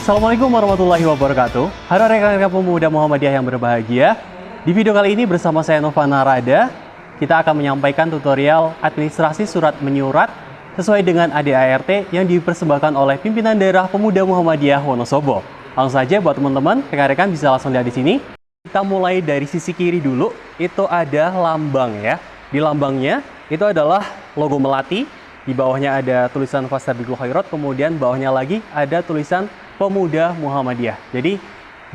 Assalamualaikum warahmatullahi wabarakatuh. Halo rekan-rekan pemuda Muhammadiyah yang berbahagia. Di video kali ini bersama saya Nova Narada, kita akan menyampaikan tutorial administrasi surat menyurat sesuai dengan ADART yang dipersembahkan oleh pimpinan daerah pemuda Muhammadiyah Wonosobo. Langsung saja buat teman-teman, rekan-rekan bisa langsung lihat di sini. Kita mulai dari sisi kiri dulu, itu ada lambang ya. Di lambangnya itu adalah logo Melati. Di bawahnya ada tulisan Fastabiqul Khairat, kemudian bawahnya lagi ada tulisan Pemuda Muhammadiyah. Jadi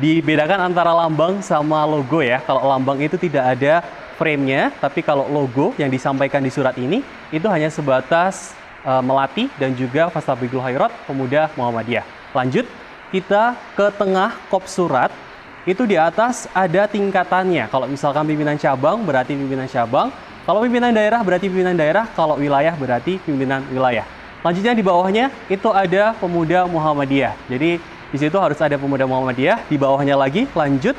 dibedakan antara lambang sama logo ya. Kalau lambang itu tidak ada frame-nya, tapi kalau logo yang disampaikan di surat ini itu hanya sebatas Melati dan juga Fastabiqul Khairat Pemuda Muhammadiyah. Lanjut, kita ke tengah kop surat. Itu di atas ada tingkatannya. Kalau misalkan pimpinan cabang berarti pimpinan cabang. Kalau pimpinan daerah berarti pimpinan daerah, kalau wilayah berarti pimpinan wilayah. Lanjutnya di bawahnya itu ada Pemuda Muhammadiyah. Jadi di situ harus ada Pemuda Muhammadiyah. Di bawahnya lagi lanjut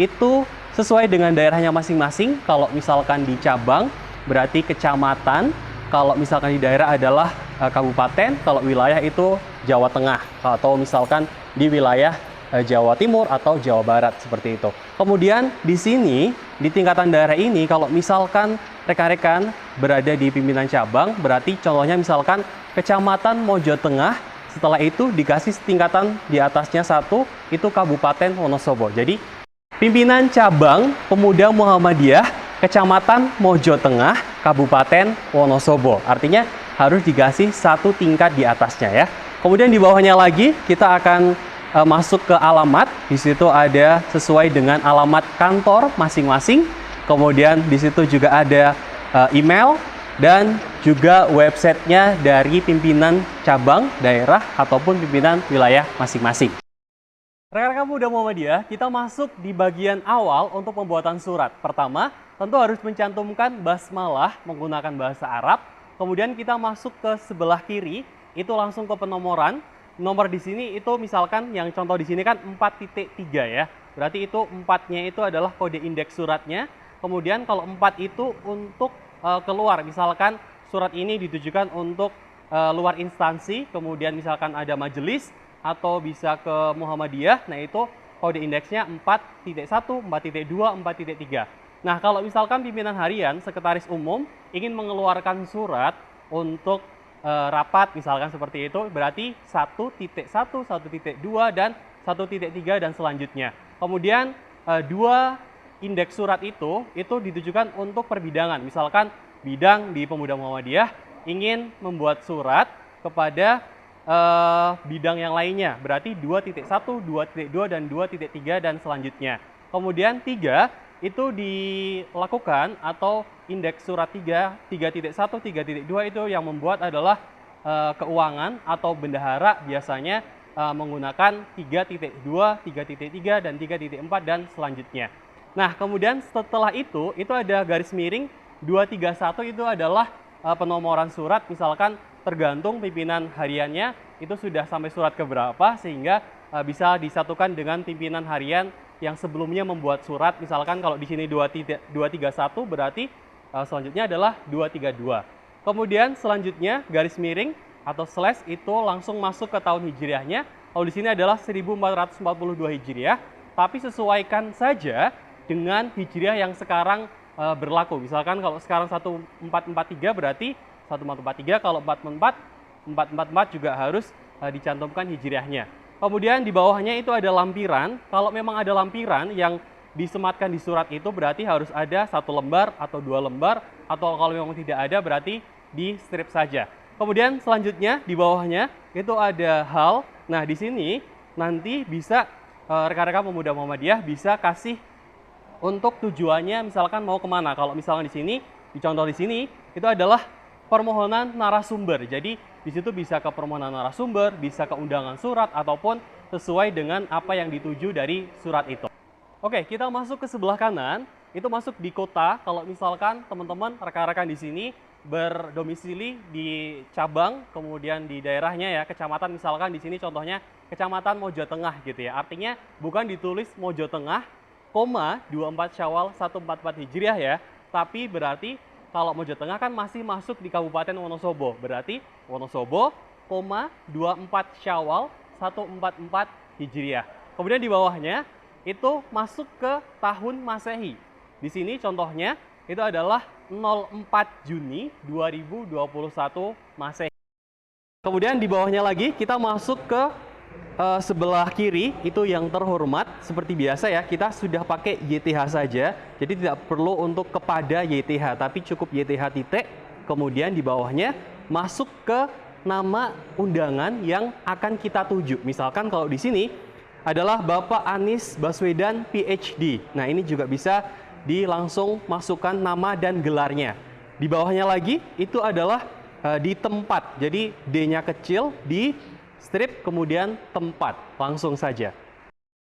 itu sesuai dengan daerahnya masing-masing. Kalau misalkan di cabang berarti kecamatan. Kalau misalkan di daerah adalah kabupaten. Kalau wilayah itu Jawa Tengah. Atau misalkan di wilayah Jawa Timur atau Jawa Barat seperti itu. Kemudian di sini di tingkatan daerah ini kalau misalkan rekan-rekan berada di pimpinan cabang berarti contohnya misalkan Kecamatan Mojo Tengah, setelah itu dikasih tingkatan di atasnya satu itu Kabupaten Wonosobo. Jadi pimpinan cabang Pemuda Muhammadiyah Kecamatan Mojo Tengah Kabupaten Wonosobo. Artinya harus dikasih satu tingkat di atasnya ya. Kemudian di bawahnya lagi kita akan masuk ke alamat. Di situ ada sesuai dengan alamat kantor masing-masing. Kemudian di situ juga ada email dan juga websitenya dari pimpinan cabang, daerah ataupun pimpinan wilayah masing-masing. Rekan-rekan pemuda Muhammadiyah, kita masuk di bagian awal untuk pembuatan surat. Pertama, tentu harus mencantumkan basmalah menggunakan bahasa Arab. Kemudian kita masuk ke sebelah kiri, itu langsung ke penomoran. Nomor di sini itu misalkan yang contoh di sini kan 4.3 ya. Berarti itu 4-nya itu adalah kode indeks suratnya. Kemudian kalau 4 itu untuk keluar. Misalkan surat ini ditujukan untuk luar instansi, kemudian misalkan ada majelis atau bisa ke Muhammadiyah. Nah, itu kode indeksnya 4.1, 4.2, 4.3. Nah, kalau misalkan pimpinan harian, sekretaris umum ingin mengeluarkan surat untuk rapat misalkan seperti itu, berarti 1.1, 1.2 dan 1.3 dan selanjutnya. Kemudian dua indeks surat itu ditujukan untuk perbidangan. Misalkan bidang di Pemuda Muhammadiyah ingin membuat surat kepada bidang yang lainnya, berarti 2.1, 2.2 dan 2.3 dan selanjutnya. Kemudian 3 itu dilakukan atau indeks surat 3.1, 3.2 itu yang membuat adalah keuangan atau bendahara biasanya menggunakan 3.2, 3.3 dan 3.4 dan selanjutnya. Nah, kemudian setelah itu ada garis miring 231 itu adalah penomoran surat, misalkan tergantung pimpinan hariannya itu sudah sampai surat keberapa sehingga bisa disatukan dengan pimpinan harian yang sebelumnya membuat surat. Misalkan kalau di sini 231 berarti selanjutnya adalah 232. Kemudian selanjutnya garis miring atau slash itu langsung masuk ke tahun hijriahnya. Kalau di sini adalah 1442 hijriah, tapi sesuaikan saja dengan hijriah yang sekarang berlaku. Misalkan kalau sekarang 1443 berarti 1443, kalau 444 juga harus dicantumkan hijriahnya. Kemudian di bawahnya itu ada lampiran. Kalau memang ada lampiran yang disematkan di surat itu berarti harus ada 1 lembar atau 2 lembar, atau kalau memang tidak ada berarti di strip saja. Kemudian selanjutnya di bawahnya itu ada hal. Nah, di sini nanti bisa rekan-rekan pemuda Muhammadiyah bisa kasih untuk tujuannya misalkan mau kemana. Kalau misalnya di sini, dicontoh di sini itu adalah permohonan narasumber. Jadi di situ bisa ke permohonan narasumber, bisa ke undangan surat, ataupun sesuai dengan apa yang dituju dari surat itu. Oke, kita masuk ke sebelah kanan, itu masuk di kota. Kalau misalkan teman-teman, rekan-rekan di sini berdomisili di cabang, kemudian di daerahnya ya, kecamatan misalkan di sini contohnya Kecamatan Mojo Tengah gitu ya. Artinya bukan ditulis Mojo Tengah, 24 Syawal 144 Hijriah ya, tapi berarti kalau Mojo Tengah kan masih masuk di Kabupaten Wonosobo. Berarti Wonosobo, 24 Syawal 144 Hijriah. Kemudian di bawahnya itu masuk ke tahun Masehi. Di sini contohnya itu adalah 04 Juni 2021 Masehi. Kemudian di bawahnya lagi kita masuk ke sebelah kiri itu yang terhormat. Seperti biasa ya, kita sudah pakai YTH saja, jadi tidak perlu untuk kepada YTH, tapi cukup YTH titik. Kemudian di bawahnya masuk ke nama undangan yang akan kita tuju. Misalkan kalau di sini adalah Bapak Anies Baswedan PhD. Nah, ini juga bisa langsung masukkan nama dan gelarnya. Di bawahnya lagi itu adalah di tempat. Jadi D-nya kecil, di strip, kemudian tempat. Langsung saja.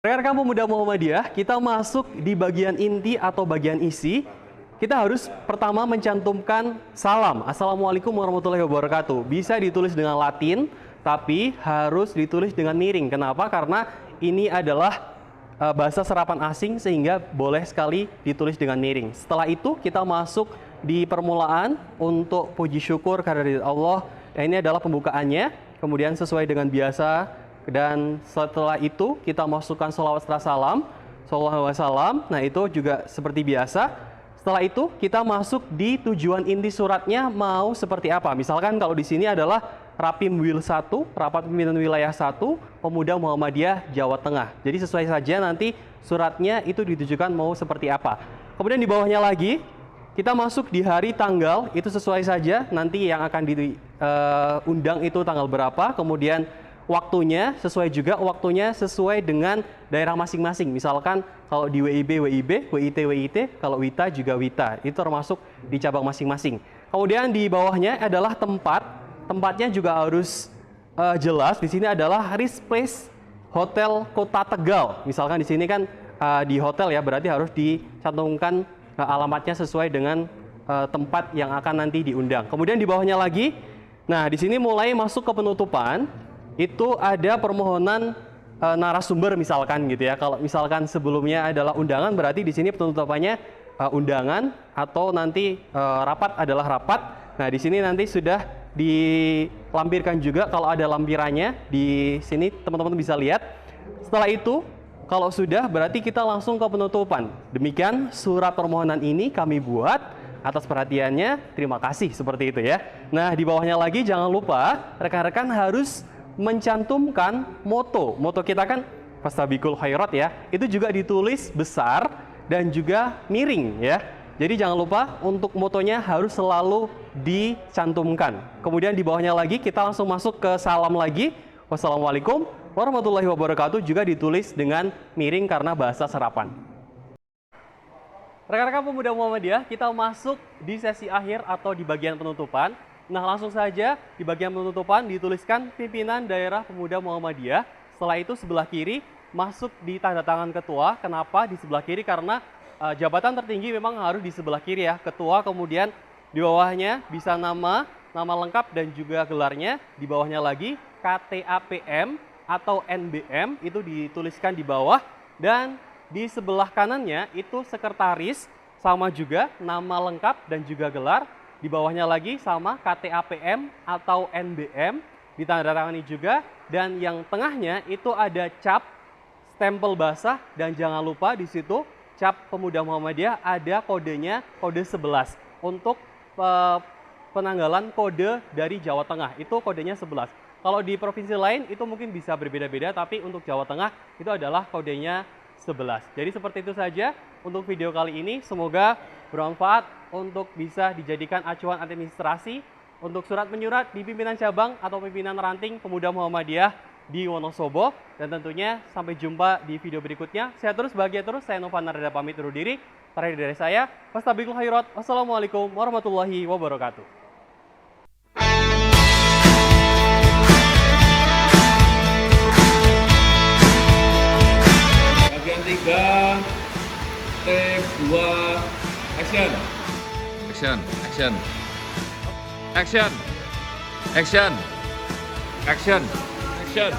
Rekan-rekan pemuda Muhammadiyah, kita masuk di bagian inti atau bagian isi. Kita harus pertama mencantumkan salam. Assalamualaikum warahmatullahi wabarakatuh. Bisa ditulis dengan Latin, tapi harus ditulis dengan miring. Kenapa? Karena ini adalah bahasa serapan asing, sehingga boleh sekali ditulis dengan miring. Setelah itu kita masuk di permulaan untuk puji syukur kehadirat Allah. Ini adalah pembukaannya. Kemudian sesuai dengan biasa, dan setelah itu kita masukkan sholawat serta salam, sallallahu alaihi wasallam. Nah, itu juga seperti biasa. Setelah itu kita masuk di tujuan inti suratnya mau seperti apa. Misalkan kalau di sini adalah Rapim Wil 1, Rapat Pimpinan Wilayah 1, Pemuda Muhammadiyah Jawa Tengah. Jadi sesuai saja nanti suratnya itu ditujukan mau seperti apa. Kemudian di bawahnya lagi kita masuk di hari tanggal, itu sesuai saja nanti yang akan diundang itu tanggal berapa. Kemudian waktunya sesuai dengan daerah masing-masing. Misalkan kalau di WIB, WIT, kalau WITA juga WITA. Itu termasuk di cabang masing-masing. Kemudian di bawahnya adalah tempat. Tempatnya juga harus jelas. Di sini adalah Riz Place Hotel Kota Tegal. Misalkan di sini kan di hotel ya, berarti harus dicantumkan alamatnya sesuai dengan tempat yang akan nanti diundang. Kemudian di bawahnya lagi, nah di sini mulai masuk ke penutupan. Itu ada permohonan narasumber misalkan gitu ya. Kalau misalkan sebelumnya adalah undangan, berarti di sini penutupannya undangan, atau nanti rapat adalah rapat. Nah, di sini nanti sudah dilampirkan juga kalau ada lampirannya. Di sini teman-teman bisa lihat. Setelah itu kalau sudah, berarti kita langsung ke penutupan. Demikian surat permohonan ini kami buat. Atas perhatiannya, terima kasih, seperti itu ya. Nah, di bawahnya lagi jangan lupa rekan-rekan harus mencantumkan moto. Moto kita kan Fastabiqul Khairat ya. Itu juga ditulis besar dan juga miring ya. Jadi jangan lupa untuk motonya harus selalu dicantumkan. Kemudian di bawahnya lagi kita langsung masuk ke salam lagi. Wassalamualaikum warahmatullahi wabarakatuh, juga ditulis dengan miring karena bahasa serapan. Rekan-rekan pemuda Muhammadiyah, kita masuk di sesi akhir atau di bagian penutupan. Nah, langsung saja di bagian penutupan dituliskan Pimpinan Daerah Pemuda Muhammadiyah. Setelah itu sebelah kiri masuk di tanda tangan ketua. Kenapa di sebelah kiri? Karena jabatan tertinggi memang harus di sebelah kiri ya, ketua. Kemudian di bawahnya bisa nama lengkap dan juga gelarnya. Di bawahnya lagi KTAPM atau NBM, itu dituliskan di bawah. Dan di sebelah kanannya itu sekretaris, sama juga nama lengkap dan juga gelar. Di bawahnya lagi sama KTAPM atau NBM, ditandatangani juga. Dan yang tengahnya itu ada cap, stempel basah, dan jangan lupa di situ cap Pemuda Muhammadiyah ada kodenya, kode 11. Untuk penanggalan kode dari Jawa Tengah, itu kodenya 11. Kalau di provinsi lain itu mungkin bisa berbeda-beda, tapi untuk Jawa Tengah itu adalah kodenya 11. Jadi seperti itu saja untuk video kali ini. Semoga bermanfaat untuk bisa dijadikan acuan administrasi untuk surat menyurat di pimpinan cabang atau pimpinan ranting Pemuda Muhammadiyah di Wonosobo. Dan tentunya sampai jumpa di video berikutnya. Sehat terus, bahagia terus. Saya Novan Nareda pamit undur diri. Terakhir dari saya, Fastabiqul Khairat. Wassalamualaikum warahmatullahi wabarakatuh. Bagian 3, take 2, action. Action, action, action, action, action, action.